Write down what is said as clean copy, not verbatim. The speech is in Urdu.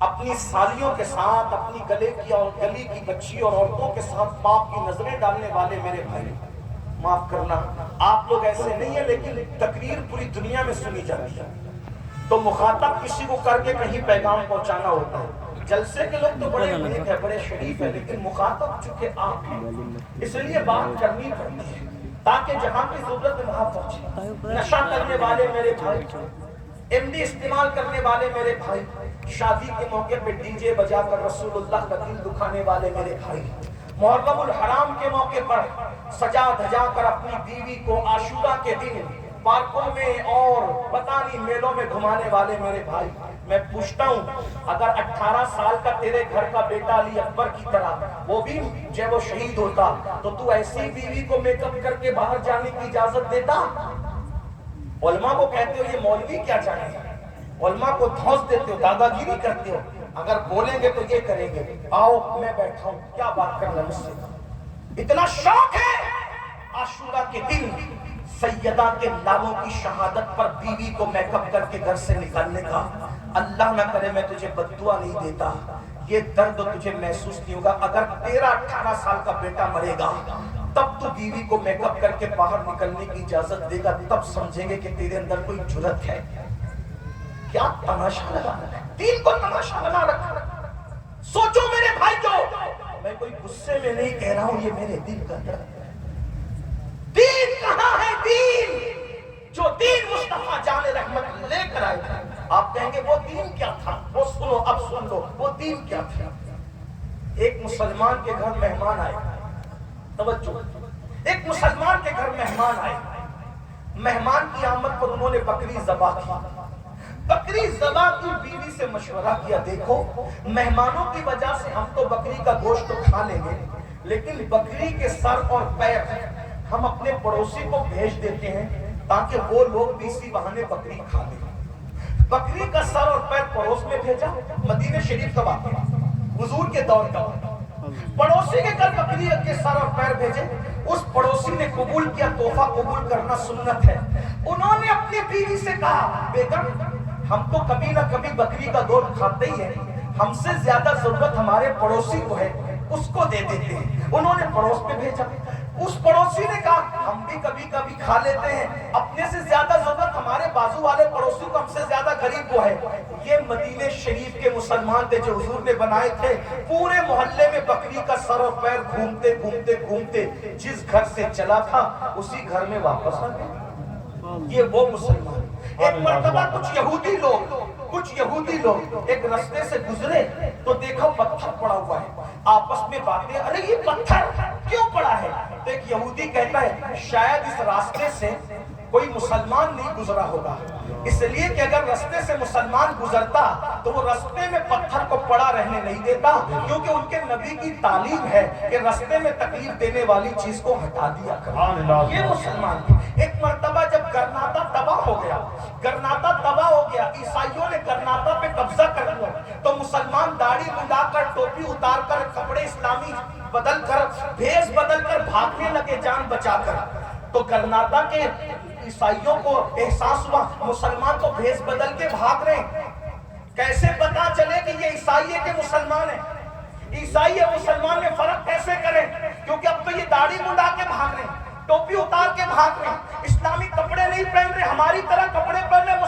اپنی سالیوں کے ساتھ، اپنی گلی کی بچی اور عورتوں کے ساتھ پاپ کی نظریں ڈالنے والے میرے بھائی، معاف کرنا آپ لوگ ایسے نہیں ہیں، لیکن تقریر پوری دنیا میں سنی جاتی ہے تو مخاطب کسی کو کر کے کہیں پیغام پہنچانا ہوتا ہے۔ جلسے کے لوگ تو بڑے نیک ہیں، بڑے شریف ہیں، لیکن مخاطب چونکہ آپ ہیں، اس لیے بات کرنی پڑتی ہے تاکہ جہاں کی ضرورت ہے وہاں پہنچے۔ نشہ کرنے والے میرے بھائی، ایم ڈی استعمال کرنے والے میرے بھائی، شادی کے موقع پہ ڈی جے بجا کر رسول اللہ کا دل دکھانے والے میرے بھائی، محرم الحرام کے موقع پر سجا دھجا کر اپنی بیوی کو عاشورہ کے دن پارکوں میں اور پتہ نہیں میلوں میں گھمانے والے میرے بھائی، میں پوچھتا ہوں اگر 18 سال کا تیرے گھر کا بیٹا علی اکبر کی طرح وہ بھی جب وہ شہید ہوتا تو تو ایسی بیوی کو میک اپ کر کے باہر جانے کی اجازت دیتا؟ علماء کو کہتے ہو یہ مولوی کیا جانے، علماء کو دھوس دیتے ہو، دادا گیری کرتے ہو، اگر بولیں گے تو یہ کریں گے۔ آؤ میں بیٹھا ہوں، کیا بات کرنا مجھ سے؟ اتنا شوق ہے عاشورہ کے دن سیدہ کے لالوں کی شہادت پر بیوی کو میک اپ کر کے گھر سے نکالنے کا۔ اللہ نہ کرے میں تجھے بددعا نہیں دیتا، یہ درد تجھے محسوس نہیں ہوگا۔ اگر تیرا 18 سال کا بیٹا مرے گا تب تو بیوی کو میک اپ کر کے باہر نکلنے کی اجازت دے گا، تب سمجھیں گے کہ تیرے اندر کوئی جرت ہے۔ کیا تماشا لگا، دین کو تماشا بنا رکھا۔ سوچو میرے بھائی، جو میں کوئی غصے میں نہیں کہہ رہا ہوں، یہ میرے دل کا درد ہے۔ دین کہاں ہے؟ دین جو دین مصطفیٰ جان رحمت لے کر آئے تھے، آپ کہیں گے وہ دین کیا تھا؟ وہ سنو، اب سن لو وہ دین کیا تھا۔ ایک مسلمان کے گھر مہمان آئے، توجہ، ایک مسلمان کے گھر مہمان آئے، مہمان کی آمد پر انہوں نے بکری ذبح کی۔ بکری ذبح کی، بیوی سے مشورہ کیا، دیکھو مہمانوں کی وجہ سے ہم تو بکری کا گوشت تو کھا لیں گے، لیکن بکری کے سر اور پیر ہم اپنے پڑوسی کو بھیج دیتے ہیں تاکہ وہ لوگ بھی اسی بہانے بکری کھا لیں۔ بکری کا سر اور پیر پڑوس میں بھیجا، مدینہ شریف کا واقعہ، حضور کے دور کا، پڑوسی کے گھر بکری کے سر اور پیر بھیجے، اس پڑوسی نے قبول کیا، تحفہ قبول کرنا سنت ہے۔ انہوں نے اپنی بیوی سے کہا، بیگم ہم تو کبھی نہ کبھی بکری کا گوشت کھاتے ہی ہیں، ہم سے زیادہ ضرورت ہمارے پڑوسی کو ہے، اس کو دے دیتے ہیں۔ انہوں نے پڑوس میں بھیجا، اس پڑوسی نے کہا ہم بھی کبھی کبھی کھا لیتے ہیں، اپنے سے زیادہ ضرورت ہمارے بازو والے پڑوسی کو، ہم سے زیادہ غریب وہ ہے۔ یہ مدینہ شریف کے مسلمان تھے جو حضور نے بنائے تھے، پورے محلے میں بکری کا سر اور پیر گھومتے گھومتے گھومتے جس گھر سے چلا تھا اسی گھر میں واپس آ گئے۔ یہ وہ مسلمان۔ ایک مرتبہ کچھ یہودی لوگ ایک رستے سے گزرے تو دیکھا پتھر پڑا ہوا ہے، آپس میں باتیں، ارے یہ پتھر کیوں پڑا ہے؟ تو ایک یہودی کہتا ہے شاید اس راستے سے کوئی مسلمان نہیں گزرا ہوگا، اس لیے کہ اگر رستے سے مسلمان گزرتا تو وہ رستے میں پتھر کو پڑا رہنے نہیں دیتا، کیونکہ ان کے نبی کی تعلیم ہے کہ رستے میں تکلیف دینے والی چیز کو ہٹا دیا کرو۔ یہ مسلمان تھے۔ ایک مرتبہ جب گرناطہ تباہ ہو گیا، عیسائیوں نے گرناطہ پہ قبضہ کر لیا، تو مسلمان داڑھی منڈا کر، ٹوپی اتار کر، کپڑے اسلامی بدل کر، بھیس بدل کر بھاگنے لگے جان بچا کر۔ تو گرناطہ کے عیسائیوں کو احساس ہوا مسلمان تو بھیس بدل کے بھاگ رہے ہیں، کیسے پتا چلے کہ یہ عیسائی ہے کہ مسلمان ہے؟ عیسائی ہے مسلمان میں فرق کیسے کریں؟ کیونکہ اب تو یہ داڑھی منڈا کے بھاگ رہے ہیں، ٹوپی اتار کے بھاگ رہے ہیں، اسلامی کپڑے نہیں پہن رہے، ہماری طرح کپڑے پہن رہے۔